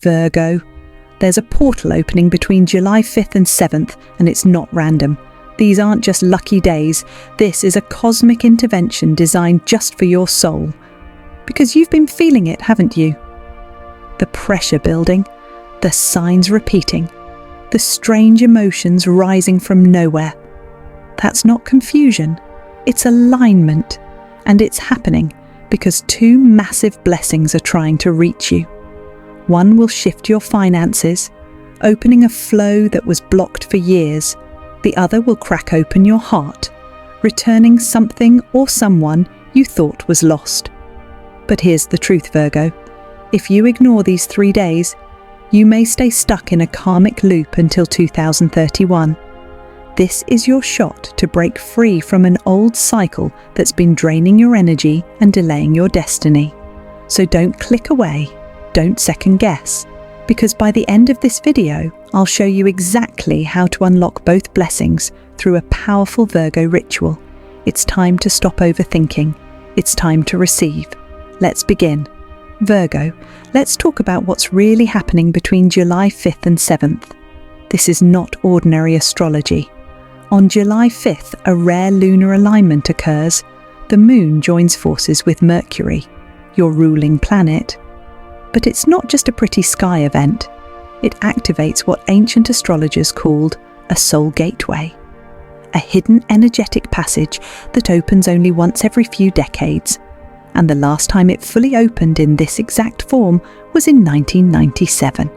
Virgo. There's a portal opening between July 5th and 7th, and it's not random. These aren't just lucky days. This is a cosmic intervention designed just for your soul. Because you've been feeling it, haven't you? The pressure building, the signs repeating, the strange emotions rising from nowhere. That's not confusion, it's alignment, and it's happening because two massive blessings are trying to reach you. One will shift your finances, opening a flow that was blocked for years. The other will crack open your heart, returning something or someone you thought was lost. But here's the truth, Virgo. If you ignore these 3 days, you may stay stuck in a karmic loop until 2031. This is your shot to break free from an old cycle that's been draining your energy and delaying your destiny. So don't click away, don't second guess, because by the end of this video, I'll show you exactly how to unlock both blessings through a powerful Virgo ritual. It's time to stop overthinking. It's time to receive. Let's begin. Virgo, let's talk about what's really happening between July 5th and 7th. This is not ordinary astrology. On July 5th, a rare lunar alignment occurs. The moon joins forces with Mercury, your ruling planet. But it's not just a pretty sky event. It activates what ancient astrologers called a soul gateway, a hidden energetic passage that opens only once every few decades. And the last time it fully opened in this exact form was in 1997.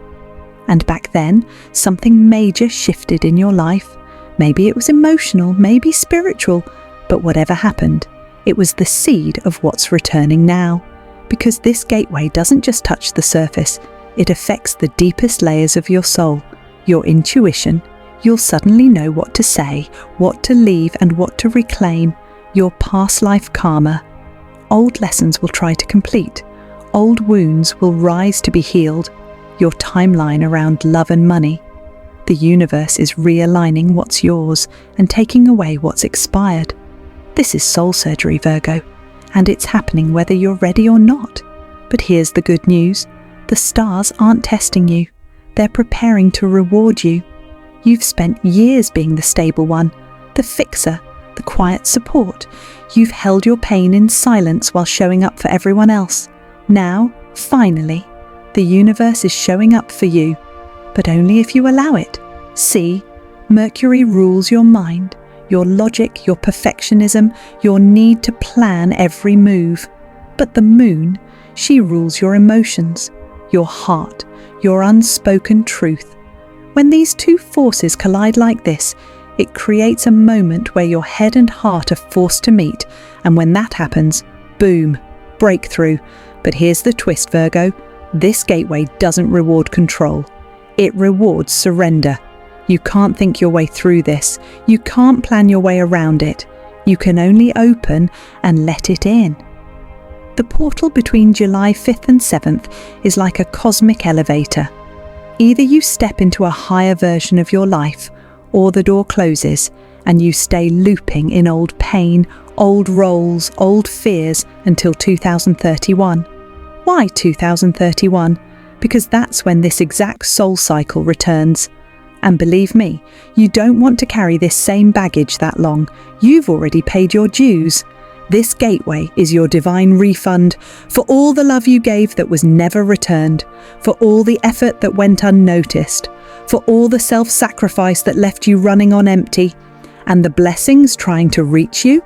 And back then, something major shifted in your life. Maybe it was emotional, maybe spiritual, but whatever happened, it was the seed of what's returning now. Because this gateway doesn't just touch the surface, it affects the deepest layers of your soul, your intuition. You'll suddenly know what to say, what to leave, and what to reclaim, your past life karma. Old lessons will try to complete, old wounds will rise to be healed, your timeline around love and money. The universe is realigning what's yours and taking away what's expired. This is soul surgery, Virgo, and it's happening whether you're ready or not. But here's the good news. The stars aren't testing you. They're preparing to reward you. You've spent years being the stable one, the fixer, the quiet support. You've held your pain in silence while showing up for everyone else. Now, finally, the universe is showing up for you, but only if you allow it. See, Mercury rules your mind, your logic, your perfectionism, your need to plan every move. But the moon, she rules your emotions, your heart, your unspoken truth. When these two forces collide like this, it creates a moment where your head and heart are forced to meet, and when that happens, boom, breakthrough. But here's the twist, Virgo. This gateway doesn't reward control. It rewards surrender. You can't think your way through this. You can't plan your way around it. You can only open and let it in. The portal between July 5th and 7th is like a cosmic elevator. Either you step into a higher version of your life, or the door closes and you stay looping in old pain, old roles, old fears until 2031. Why 2031? Because that's when this exact soul cycle returns. And believe me, you don't want to carry this same baggage that long. You've already paid your dues. This gateway is your divine refund for all the love you gave that was never returned, for all the effort that went unnoticed, for all the self-sacrifice that left you running on empty. And the blessings trying to reach you?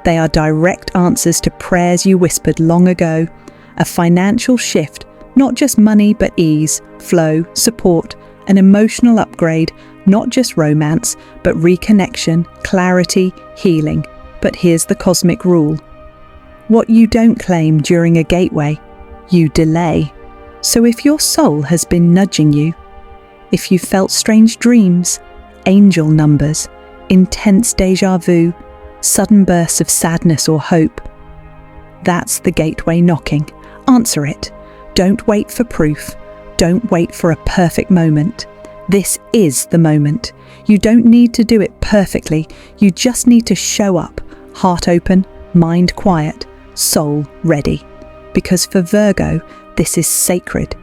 They are direct answers to prayers you whispered long ago. A financial shift, not just money but ease, flow, support, an emotional upgrade, not just romance, but reconnection, clarity, healing. But here's the cosmic rule. What you don't claim during a gateway, you delay. So if your soul has been nudging you, if you felt strange dreams, angel numbers, intense déjà vu, sudden bursts of sadness or hope, that's the gateway knocking. Answer it. Don't wait for proof. Don't wait for a perfect moment. This is the moment. You don't need to do it perfectly. You just need to show up, heart open, mind quiet, soul ready. Because for Virgo, this is sacred.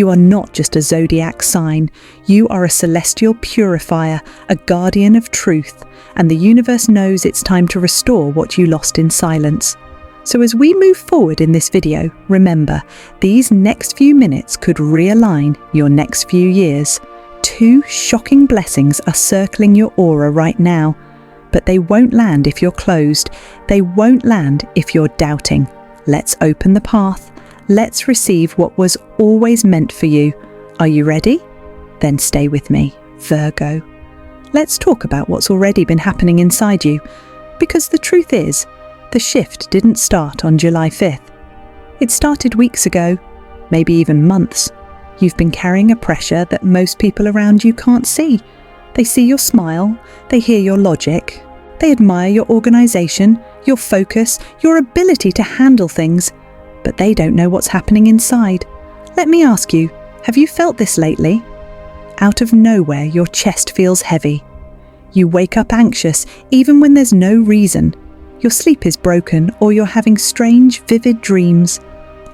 You are not just a zodiac sign. You are a celestial purifier, a guardian of truth, and the universe knows it's time to restore what you lost in silence. So as we move forward in this video, remember, these next few minutes could realign your next few years. 2 shocking blessings are circling your aura right now, but they won't land if you're closed. They won't land if you're doubting. Let's open the path. Let's receive what was always meant for you. Are you ready? Then stay with me, Virgo. Let's talk about what's already been happening inside you, because the truth is, the shift didn't start on July 5th. It started weeks ago, maybe even months. You've been carrying a pressure that most people around you can't see. They see your smile, they hear your logic, they admire your organization, your focus, your ability to handle things, but they don't know what's happening inside. Let me ask you, have you felt this lately? Out of nowhere, your chest feels heavy. You wake up anxious even when there's no reason. Your sleep is broken, or you're having strange, vivid dreams.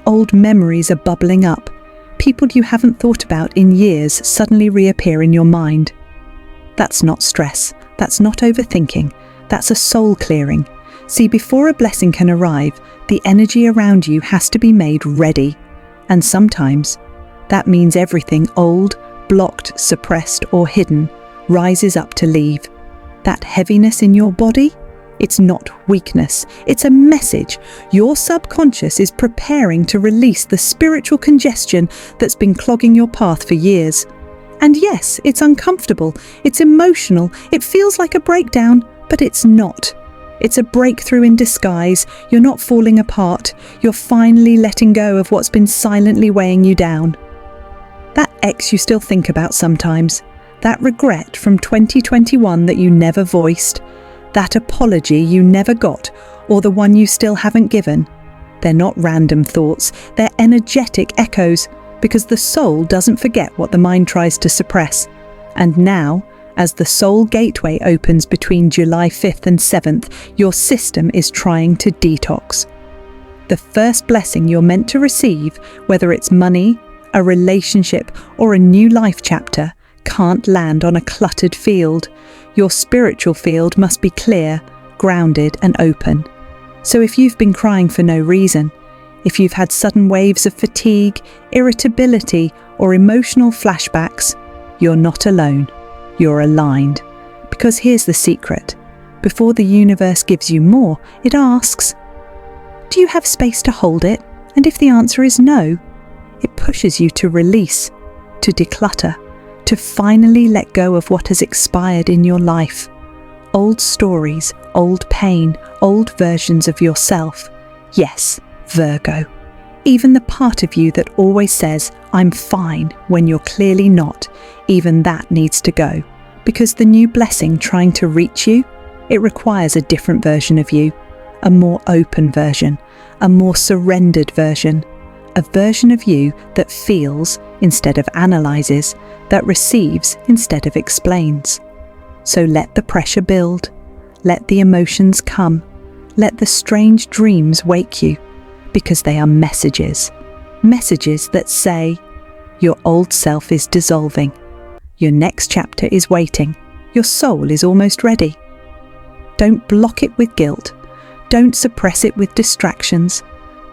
Old memories are bubbling up. People you haven't thought about in years suddenly reappear in your mind. That's not stress. That's not overthinking. That's a soul clearing. See, before a blessing can arrive, the energy around you has to be made ready. And sometimes that means everything old, blocked, suppressed, or hidden rises up to leave. That heaviness in your body? It's not weakness, it's a message. Your subconscious is preparing to release the spiritual congestion that's been clogging your path for years. And yes, it's uncomfortable, it's emotional, it feels like a breakdown, but it's not. It's a breakthrough in disguise. You're not falling apart, you're finally letting go of what's been silently weighing you down. That ex you still think about sometimes, that regret from 2021 that you never voiced, that apology you never got, or the one you still haven't given. They're not random thoughts, they're energetic echoes, because the soul doesn't forget what the mind tries to suppress. And now, as the soul gateway opens between July 5th and 7th, your system is trying to detox. The first blessing you're meant to receive, whether it's money, a relationship, or a new life chapter, can't land on a cluttered field. Your spiritual field must be clear, grounded, and open. So if you've been crying for no reason, if you've had sudden waves of fatigue, irritability, or emotional flashbacks, you're not alone. You're aligned. Because here's the secret. Before the universe gives you more, it asks, do you have space to hold it? And if the answer is no, it pushes you to release, to declutter, to finally let go of what has expired in your life. Old stories, old pain, old versions of yourself. Yes, Virgo. Even the part of you that always says, I'm fine, when you're clearly not, even that needs to go. Because the new blessing trying to reach you, it requires a different version of you, a more open version, a more surrendered version, a version of you that feels instead of analyzes, that receives instead of explains. So let the pressure build, let the emotions come, let the strange dreams wake you, because they are messages. Messages that say, your old self is dissolving, your next chapter is waiting, your soul is almost ready. Don't block it with guilt, don't suppress it with distractions,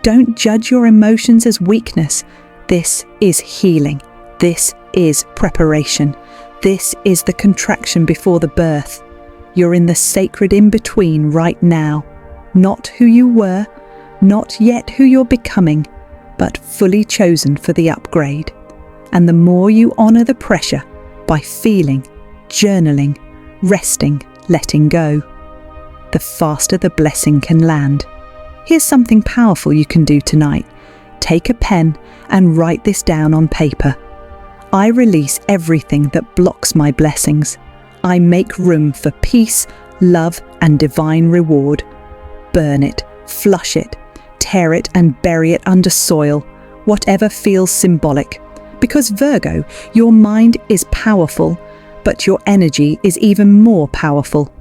don't judge your emotions as weakness. This is healing, this is preparation, this is the contraction before the birth. You're in the sacred in-between right now, not who you were, not yet who you're becoming, but fully chosen for the upgrade. And the more you honor the pressure by feeling, journaling, resting, letting go, the faster the blessing can land. Here's something powerful you can do tonight. Take a pen and write this down on paper. I release everything that blocks my blessings. I make room for peace, love, and divine reward. Burn it, flush it, tear it and bury it under soil, whatever feels symbolic. Because Virgo, your mind is powerful, but your energy is even more powerful.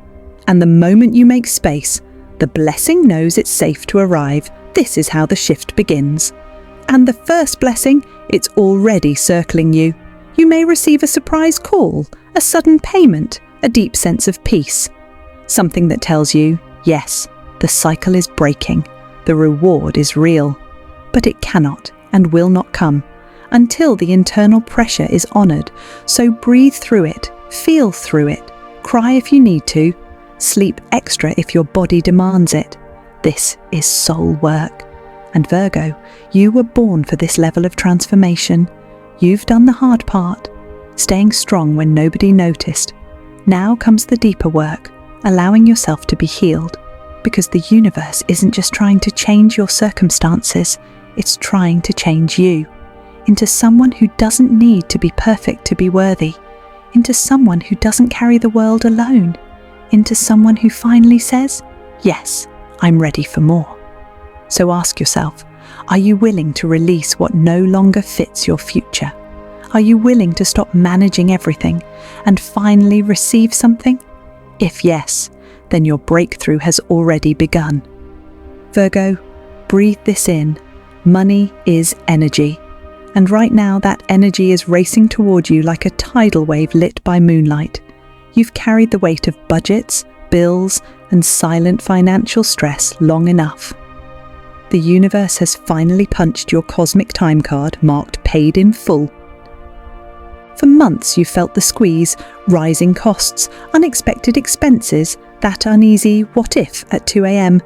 And the moment you make space, the blessing knows it's safe to arrive. This is how the shift begins. And the first blessing, it's already circling you. You may receive a surprise call, a sudden payment, a deep sense of peace. Something that tells you, yes, the cycle is breaking, the reward is real. But it cannot and will not come until the internal pressure is honoured. So breathe through it, feel through it, cry if you need to, sleep extra if your body demands it. This is soul work. And Virgo, you were born for this level of transformation. You've done the hard part, staying strong when nobody noticed. Now comes the deeper work, allowing yourself to be healed, because the universe isn't just trying to change your circumstances, it's trying to change you into someone who doesn't need to be perfect to be worthy, into someone who doesn't carry the world alone, into someone who finally says, yes, I'm ready for more. So ask yourself, are you willing to release what no longer fits your future? Are you willing to stop managing everything and finally receive something? If yes, then your breakthrough has already begun. Virgo, breathe this in. Money is energy. And right now that energy is racing toward you like a tidal wave lit by moonlight. You've carried the weight of budgets, bills, and silent financial stress long enough. The universe has finally punched your cosmic time card marked paid in full. For months you felt the squeeze, rising costs, unexpected expenses, that uneasy what if at 2 a.m.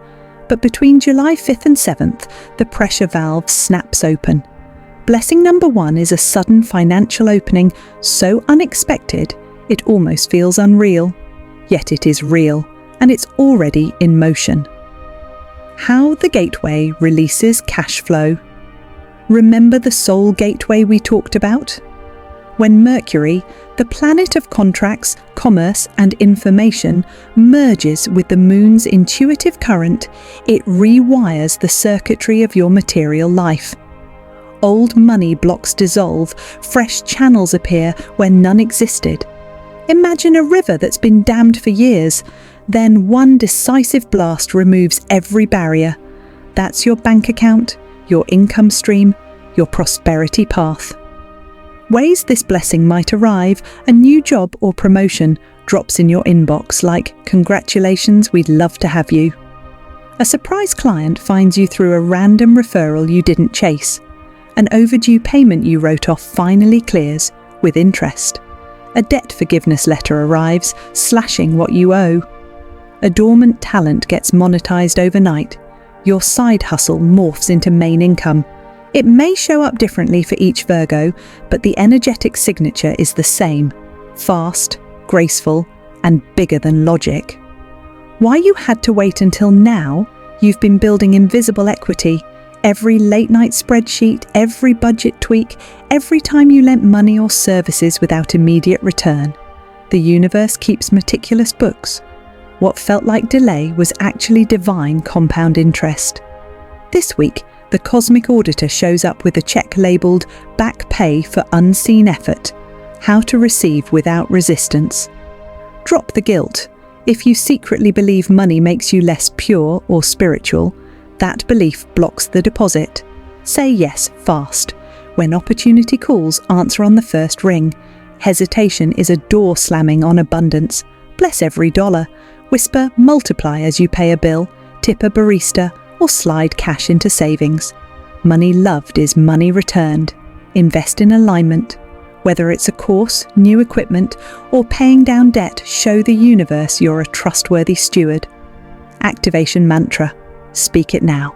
But between July 5th and 7th, the pressure valve snaps open. Blessing number 1 is a sudden financial opening so unexpected it almost feels unreal. Yet it is real, and it's already in motion. How the gateway releases cash flow. Remember the soul gateway we talked about? When Mercury, the planet of contracts, commerce, and information, merges with the moon's intuitive current, it rewires the circuitry of your material life. Old money blocks dissolve, fresh channels appear where none existed. Imagine a river that's been dammed for years. Then one decisive blast removes every barrier. That's your bank account, your income stream, your prosperity path. Ways this blessing might arrive: a new job or promotion drops in your inbox like, congratulations, we'd love to have you. A surprise client finds you through a random referral you didn't chase. An overdue payment you wrote off finally clears, with interest. A debt forgiveness letter arrives, slashing what you owe. A dormant talent gets monetized overnight. Your side hustle morphs into main income. It may show up differently for each Virgo, but the energetic signature is the same: fast, graceful, and bigger than logic. Why you had to wait until now? You've been building invisible equity. Every late-night spreadsheet, every budget tweak, every time you lent money or services without immediate return. The universe keeps meticulous books. What felt like delay was actually divine compound interest. This week, the cosmic auditor shows up with a check labelled "Back Pay for Unseen Effort," how to receive without resistance. Drop the guilt. If you secretly believe money makes you less pure or spiritual, that belief blocks the deposit. Say yes fast. When opportunity calls, answer on the first ring. Hesitation is a door slamming on abundance. Bless every dollar. Whisper multiply as you pay a bill, tip a barista, or slide cash into savings. Money loved is money returned. Invest in alignment. Whether it's a course, new equipment, or paying down debt, show the universe you're a trustworthy steward. Activation mantra. Speak it now.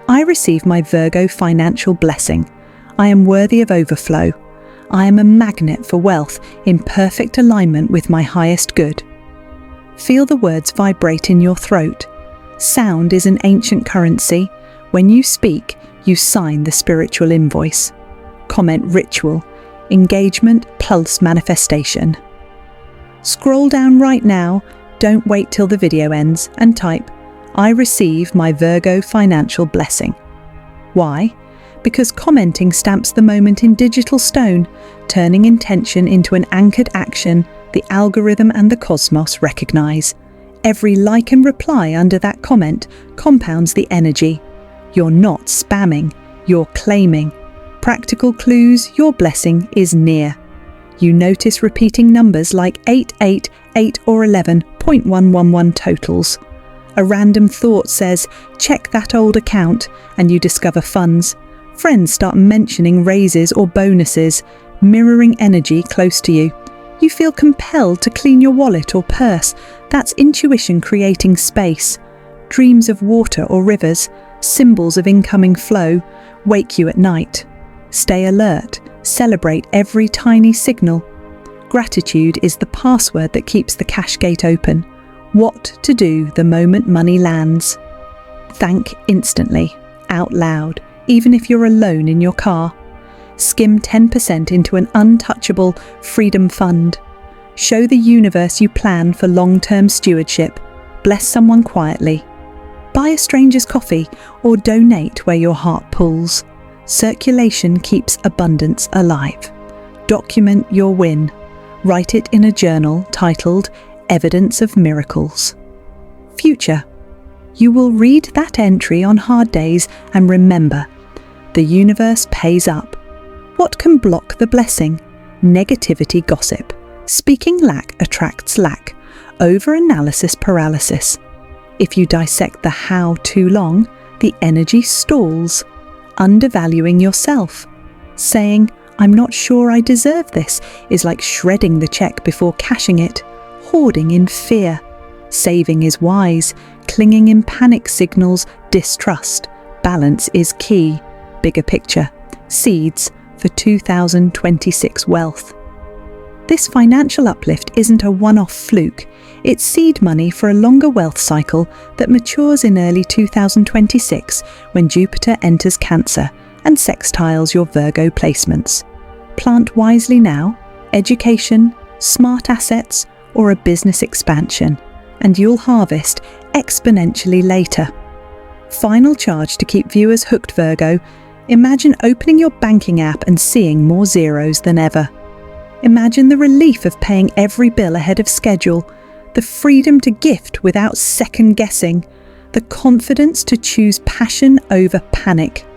I receive my Virgo financial blessing. I am worthy of overflow. I am a magnet for wealth in perfect alignment with my highest good. Feel the words vibrate in your throat. Sound is an ancient currency. When you speak, you sign the spiritual invoice. Comment ritual. Engagement pulse manifestation. Scroll down right now, don't wait till the video ends, and type, I receive my Virgo financial blessing. Why? Because commenting stamps the moment in digital stone, turning intention into an anchored action the algorithm and the cosmos recognize. Every like and reply under that comment compounds the energy. You're not spamming, you're claiming. Practical clues, your blessing is near. You notice repeating numbers like 8, 8, 8 or 11, 0.111 totals. A random thought says, check that old account, and you discover funds. Friends start mentioning raises or bonuses, mirroring energy close to you. You feel compelled to clean your wallet or purse. That's intuition creating space. Dreams of water or rivers, symbols of incoming flow, wake you at night. Stay alert, celebrate every tiny signal. Gratitude is the password that keeps the cash gate open. What to do the moment money lands. Thank instantly, out loud, even if you're alone in your car. Skim 10% into an untouchable freedom fund. Show the universe you plan for long-term stewardship. Bless someone quietly. Buy a stranger's coffee or donate where your heart pulls. Circulation keeps abundance alive. Document your win. Write it in a journal titled Evidence of Miracles. Future. You will read that entry on hard days and remember, the universe pays up. What can block the blessing? Negativity gossip. Speaking lack attracts lack. Over-analysis paralysis. If you dissect the how too long, the energy stalls. Undervaluing yourself. Saying, I'm not sure I deserve this, is like shredding the check before cashing it. Hoarding in fear. Saving is wise. Clinging in panic signals distrust. Balance is key. Bigger picture. Seeds for 2026 wealth. This financial uplift isn't a one-off fluke. It's seed money for a longer wealth cycle that matures in early 2026 when Jupiter enters Cancer and sextiles your Virgo placements. Plant wisely now, education, smart assets, or a business expansion, and you'll harvest exponentially later. Final charge to keep viewers hooked, Virgo. Imagine opening your banking app and seeing more zeros than ever. Imagine the relief of paying every bill ahead of schedule, the freedom to gift without second guessing, the confidence to choose passion over panic.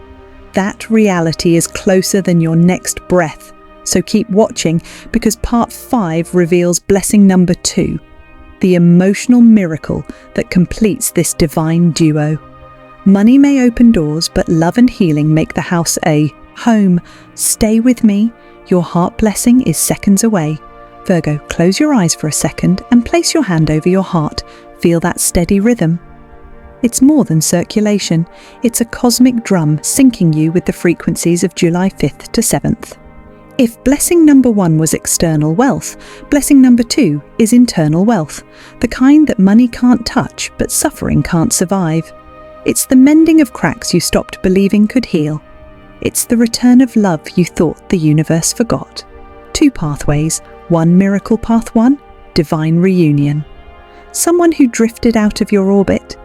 That reality is closer than your next breath, so keep watching because part 5 reveals blessing number 2, the emotional miracle that completes this divine duo. Money may open doors, but love and healing make the house a home. Stay with me. Your heart blessing is seconds away. Virgo, close your eyes for a second and place your hand over your heart. Feel that steady rhythm. It's more than circulation. It's a cosmic drum syncing you with the frequencies of July 5th to 7th. If blessing number 1 was external wealth, blessing number 2 is internal wealth, the kind that money can't touch but suffering can't survive. It's the mending of cracks you stopped believing could heal. It's the return of love you thought the universe forgot. 2 pathways, 1 miracle path 1, divine reunion. Someone who drifted out of your orbit,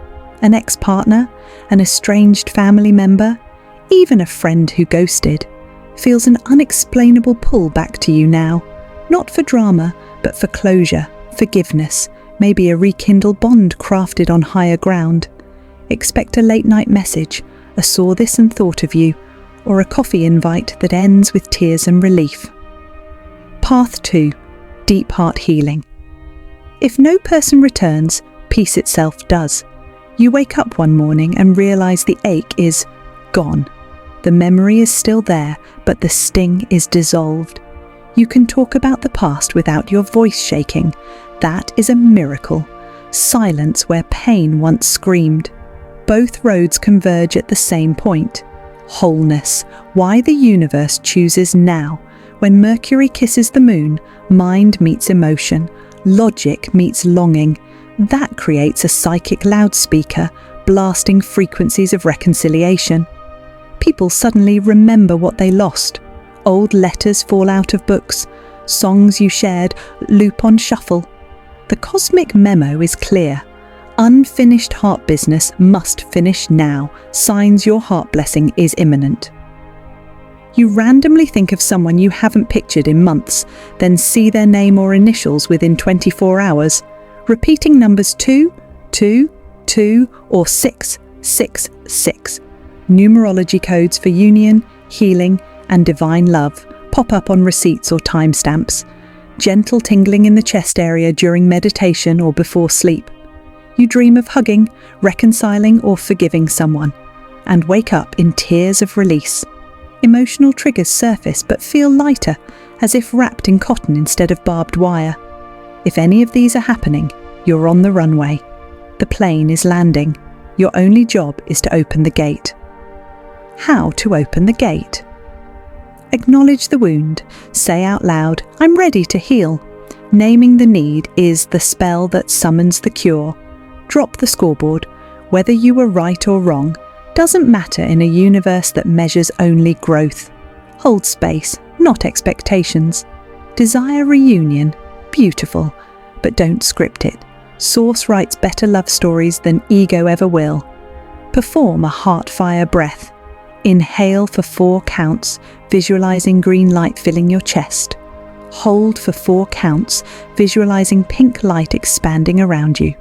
an ex-partner, an estranged family member, even a friend who ghosted, feels an unexplainable pull back to you now. Not for drama, but for closure, forgiveness, maybe a rekindled bond crafted on higher ground. Expect a late-night message, a saw this and thought of you, or a coffee invite that ends with tears and relief. Path 2. Deep heart healing. If no person returns, peace itself does. You wake up one morning and realize the ache is gone. The memory is still there, but the sting is dissolved. You can talk about the past without your voice shaking. That is a miracle. Silence where pain once screamed. Both roads converge at the same point. Wholeness. Why the universe chooses now. When Mercury kisses the moon, mind meets emotion, logic meets longing. That creates a psychic loudspeaker, blasting frequencies of reconciliation. People suddenly remember what they lost. Old letters fall out of books. Songs you shared loop on shuffle. The cosmic memo is clear. Unfinished heart business must finish now. Signs your heart blessing is imminent. You randomly think of someone you haven't pictured in months, then see their name or initials within 24 hours. Repeating numbers 2, 2, 2 or 6, 6, 6. Numerology codes for union, healing, and divine love pop up on receipts or timestamps. Gentle tingling in the chest area during meditation or before sleep. You dream of hugging, reconciling, or forgiving someone, and wake up in tears of release. Emotional triggers surface but feel lighter, as if wrapped in cotton instead of barbed wire. If any of these are happening, you're on the runway. The plane is landing. Your only job is to open the gate. How to open the gate? Acknowledge the wound. Say out loud, "I'm ready to heal." Naming the need is the spell that summons the cure. Drop the scoreboard. Whether you were right or wrong doesn't matter in a universe that measures only growth. Hold space, not expectations. Desire reunion. Beautiful, but don't script it. Source writes better love stories than ego ever will. Perform a heart-fire breath. Inhale for 4 counts, visualizing green light filling your chest. Hold for 4 counts, visualizing pink light expanding around you.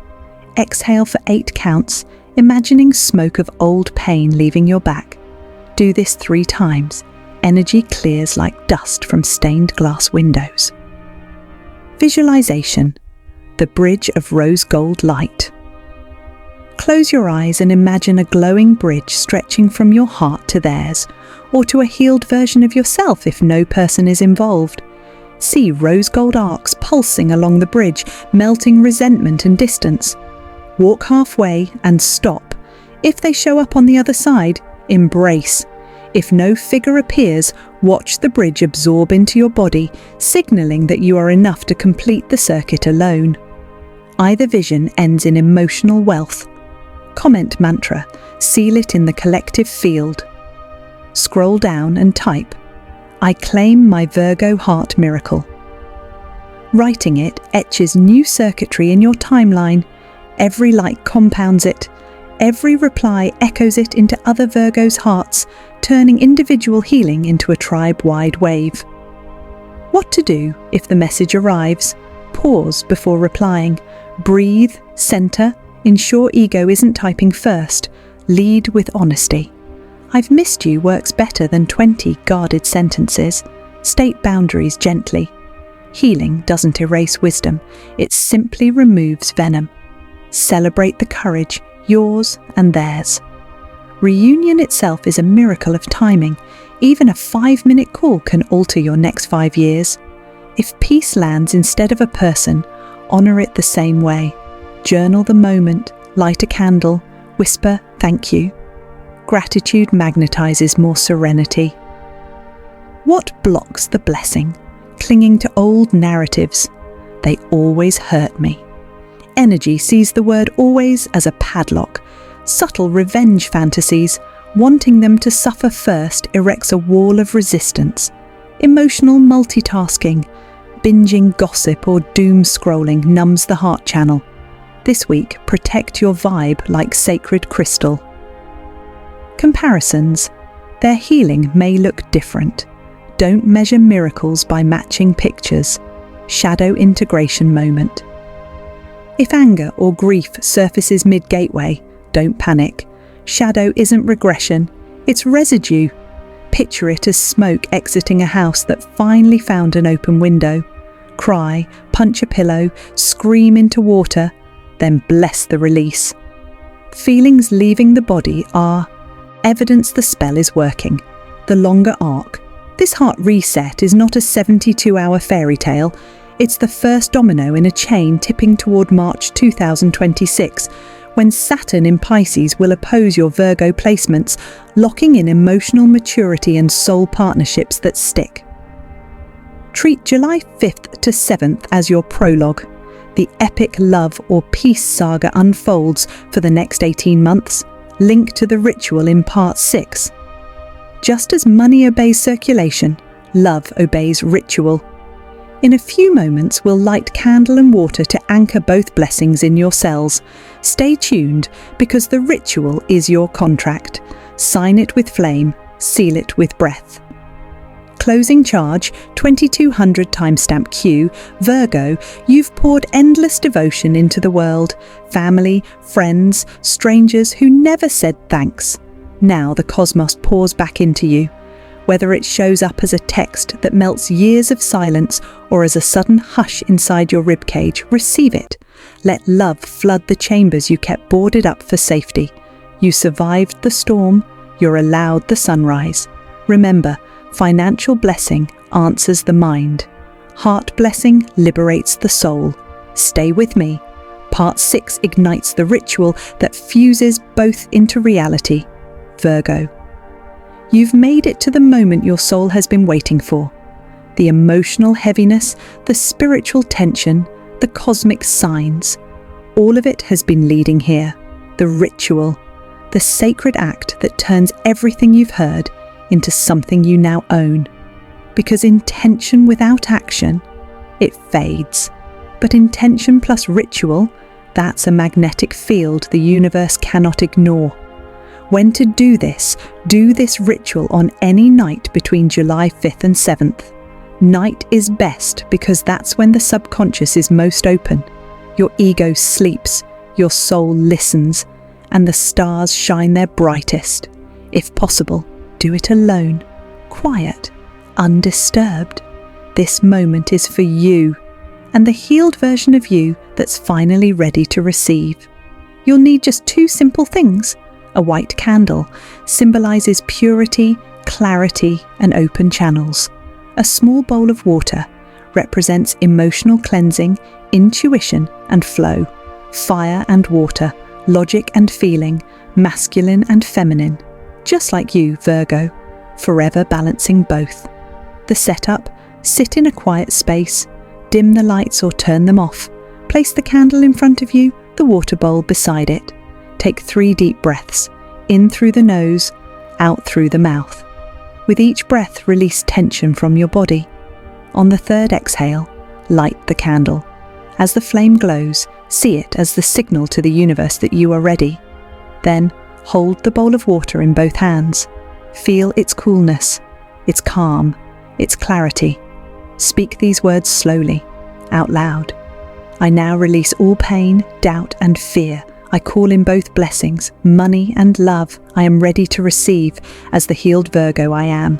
Exhale for 8 counts, imagining smoke of old pain leaving your back. Do this 3 times. Energy clears like dust from stained glass windows. Visualization. The bridge of rose gold light. Close your eyes and imagine a glowing bridge stretching from your heart to theirs, or to a healed version of yourself if no person is involved. See rose gold arcs pulsing along the bridge, melting resentment and distance. Walk halfway and stop. If they show up on the other side, embrace. If no figure appears, watch the bridge absorb into your body, signaling that you are enough to complete the circuit alone. Either vision ends in emotional wealth. Comment mantra, seal it in the collective field. Scroll down and type, "I claim my Virgo heart miracle." Writing it etches new circuitry in your timeline. Every like compounds it. Every reply echoes it into other Virgos' hearts, turning individual healing into a tribe-wide wave. What to do if the message arrives? Pause before replying. Breathe, center, ensure ego isn't typing first. Lead with honesty. "I've missed you" works better than 20 guarded sentences. State boundaries gently. Healing doesn't erase wisdom, it simply removes venom. Celebrate the courage, yours and theirs. Reunion itself is a miracle of timing. Even a 5-minute call can alter your next 5 years. If peace lands instead of a person, honor it the same way. Journal the moment, light a candle, whisper thank you. Gratitude magnetizes more serenity. What blocks the blessing? Clinging to old narratives. They always hurt me. Energy sees the word always as a padlock. Subtle revenge fantasies, wanting them to suffer first, erects a wall of resistance. Emotional multitasking, binging gossip or doom scrolling numbs the heart channel. This week, protect your vibe like sacred crystal. Comparisons. Their healing may look different. Don't measure miracles by matching pictures. Shadow integration moment. If anger or grief surfaces mid-gateway, don't panic. Shadow isn't regression, it's residue. Picture it as smoke exiting a house that finally found an open window. Cry, punch a pillow, scream into water, then bless the release. Feelings leaving the body are evidence the spell is working. The longer arc. This heart reset is not a 72-hour fairy tale. It's the first domino in a chain tipping toward March 2026, when Saturn in Pisces will oppose your Virgo placements, locking in emotional maturity and soul partnerships that stick. Treat July 5th to 7th as your prologue. The epic love or peace saga unfolds for the next 18 months. Link to the ritual in part 6. Just as money obeys circulation, love obeys ritual. In a few moments, we'll light candle and water to anchor both blessings in your cells. Stay tuned, because the ritual is your contract. Sign it with flame, seal it with breath. Closing charge, 2200 timestamp Q, Virgo, you've poured endless devotion into the world. Family, friends, strangers who never said thanks. Now the cosmos pours back into you. Whether it shows up as a text that melts years of silence or as a sudden hush inside your ribcage, receive it. Let love flood the chambers you kept boarded up for safety. You survived the storm, you're allowed the sunrise. Remember, financial blessing answers the mind. Heart blessing liberates the soul. Stay with me. Part 6 ignites the ritual that fuses both into reality. Virgo. You've made it to the moment your soul has been waiting for. The emotional heaviness, the spiritual tension, the cosmic signs. All of it has been leading here. The ritual, the sacred act that turns everything you've heard into something you now own. Because intention without action, it fades. But intention plus ritual, that's a magnetic field the universe cannot ignore. When to do this ritual on any night between July 5th and 7th. Night is best because that's when the subconscious is most open. Your ego sleeps, your soul listens, and the stars shine their brightest. If possible, do it alone, quiet, undisturbed. This moment is for you, and the healed version of you that's finally ready to receive. You'll need just 2 simple things. A white candle symbolizes purity, clarity, and open channels. A small bowl of water represents emotional cleansing, intuition, and flow. Fire and water, logic and feeling, masculine and feminine. Just like you, Virgo, forever balancing both. The setup: sit in a quiet space, dim the lights or turn them off. Place the candle in front of you, the water bowl beside it. Take 3 deep breaths, in through the nose, out through the mouth. With each breath, release tension from your body. On the 3rd exhale, light the candle. As the flame glows, see it as the signal to the universe that you are ready. Then, hold the bowl of water in both hands. Feel its coolness, its calm, its clarity. Speak these words slowly, out loud. I now release all pain, doubt, and fear. I call in both blessings, money and love. I am ready to receive as the healed Virgo I am.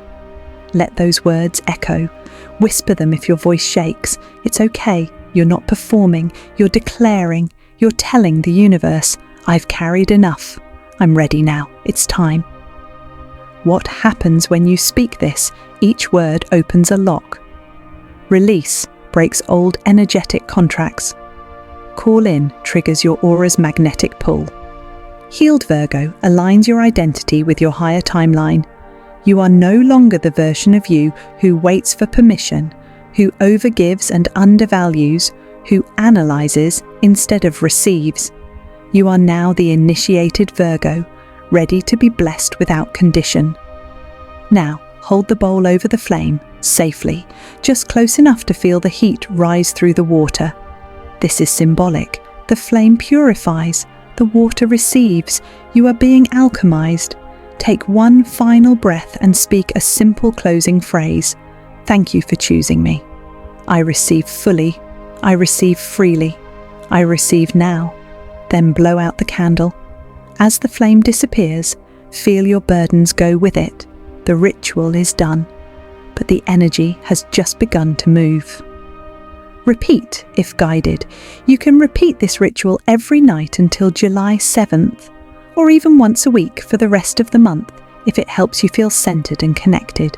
Let those words echo. Whisper them if your voice shakes. It's okay. You're not performing. You're declaring. You're telling the universe, I've carried enough. I'm ready now. It's time. What happens when you speak this? Each word opens a lock. Release breaks old energetic contracts. Call in triggers your aura's magnetic pull. Healed Virgo aligns your identity with your higher timeline. You are no longer the version of you who waits for permission, who overgives and undervalues, who analyzes instead of receives. You are now the initiated Virgo, ready to be blessed without condition. Now, hold the bowl over the flame, safely, just close enough to feel the heat rise through the water. This is symbolic. The flame purifies, the water receives, you are being alchemized. Take one final breath and speak a simple closing phrase. Thank you for choosing me. I receive fully. I receive freely. I receive now. Then blow out the candle. As the flame disappears, feel your burdens go with it. The ritual is done, but the energy has just begun to move. Repeat if guided. You can repeat this ritual every night until July 7th, or even once a week for the rest of the month if it helps you feel centered and connected.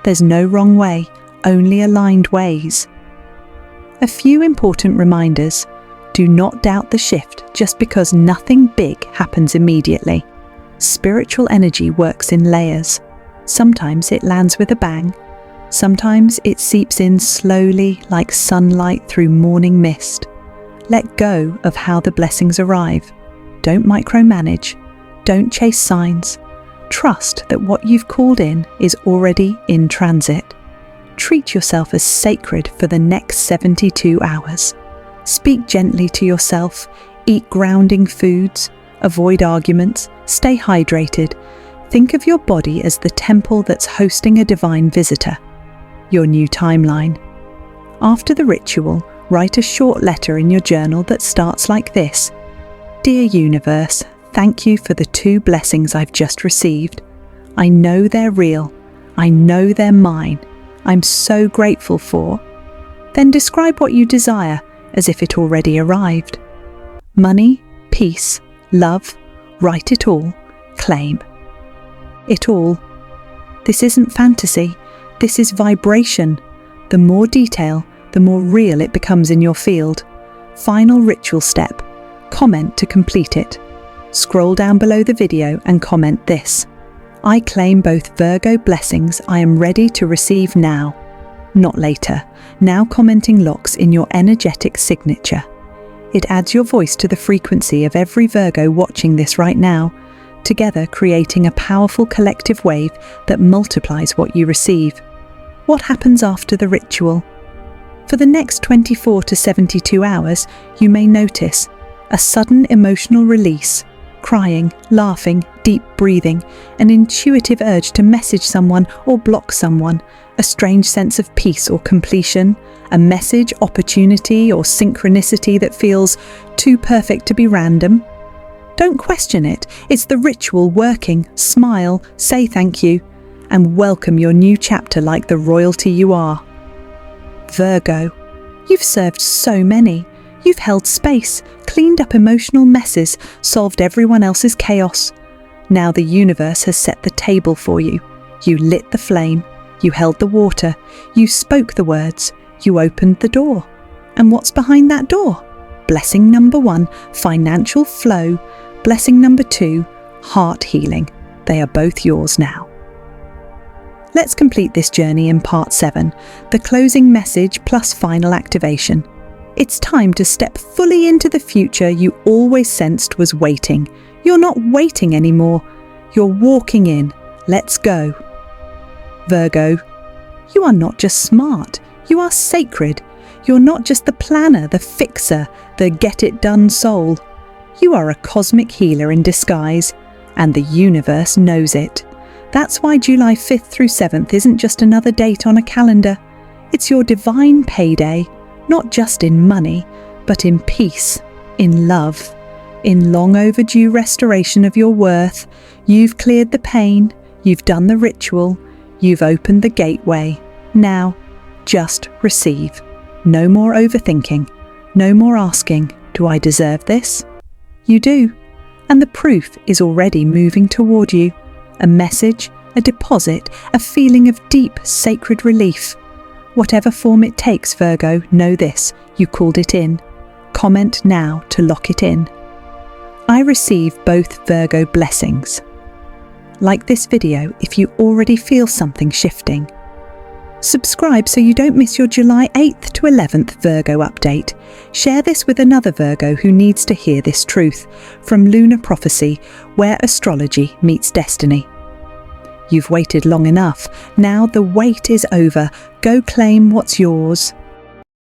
There's no wrong way, only aligned ways. A few important reminders. Do not doubt the shift just because nothing big happens immediately. Spiritual energy works in layers. Sometimes it lands with a bang. Sometimes it seeps in slowly like sunlight through morning mist. Let go of how the blessings arrive. Don't micromanage. Don't chase signs. Trust that what you've called in is already in transit. Treat yourself as sacred for the next 72 hours. Speak gently to yourself. Eat grounding foods. Avoid arguments. Stay hydrated. Think of your body as the temple that's hosting a divine visitor. Your new timeline. After the ritual, write a short letter in your journal that starts like this. Dear Universe, Thank you for the 2 blessings I've just received. I know they're real. I know they're mine. I'm so grateful for. Then describe what you desire as if it already arrived. Money, peace, love, write it all, claim. It all. This isn't fantasy. This is vibration. The more detail, the more real it becomes in your field. Final ritual step. Comment to complete it. Scroll down below the video and comment this: I claim both Virgo blessings I am ready to receive now, not later. Now commenting locks in your energetic signature. It adds your voice to the frequency of every Virgo watching this right now, together creating a powerful collective wave that multiplies what you receive. What happens after the ritual? For the next 24 to 72 hours, you may notice a sudden emotional release, crying, laughing, deep breathing, an intuitive urge to message someone or block someone, a strange sense of peace or completion, a message, opportunity or synchronicity that feels too perfect to be random. Don't question it. It's the ritual working. Smile, say thank you, and welcome your new chapter like the royalty you are. Virgo, you've served so many. You've held space, cleaned up emotional messes, solved everyone else's chaos. Now the universe has set the table for you. You lit the flame. You held the water. You spoke the words. You opened the door. And what's behind that door? Blessing number 1, financial flow. Blessing number 2, heart healing. They are both yours now. Let's complete this journey in part 7, the closing message plus final activation. It's time to step fully into the future you always sensed was waiting. You're not waiting anymore. You're walking in. Let's go. Virgo, you are not just smart. You are sacred. You're not just the planner, the fixer, the get-it-done soul. You are a cosmic healer in disguise, and the universe knows it. That's why July 5th through 7th isn't just another date on a calendar. It's your divine payday, not just in money, but in peace, in love, in long overdue restoration of your worth. You've cleared the pain, you've done the ritual, you've opened the gateway. Now, just receive. No more overthinking, no more asking, do I deserve this? You do, and the proof is already moving toward you. A message, a deposit, a feeling of deep, sacred relief. Whatever form it takes, Virgo, know this, you called it in. Comment now to lock it in. I receive both Virgo blessings. Like this video if you already feel something shifting. Subscribe so you don't miss your July 8th to 11th Virgo update. Share this with another Virgo who needs to hear this truth from Lunar Prophecy, where astrology meets destiny. You've waited long enough. Now the wait is over. Go claim what's yours.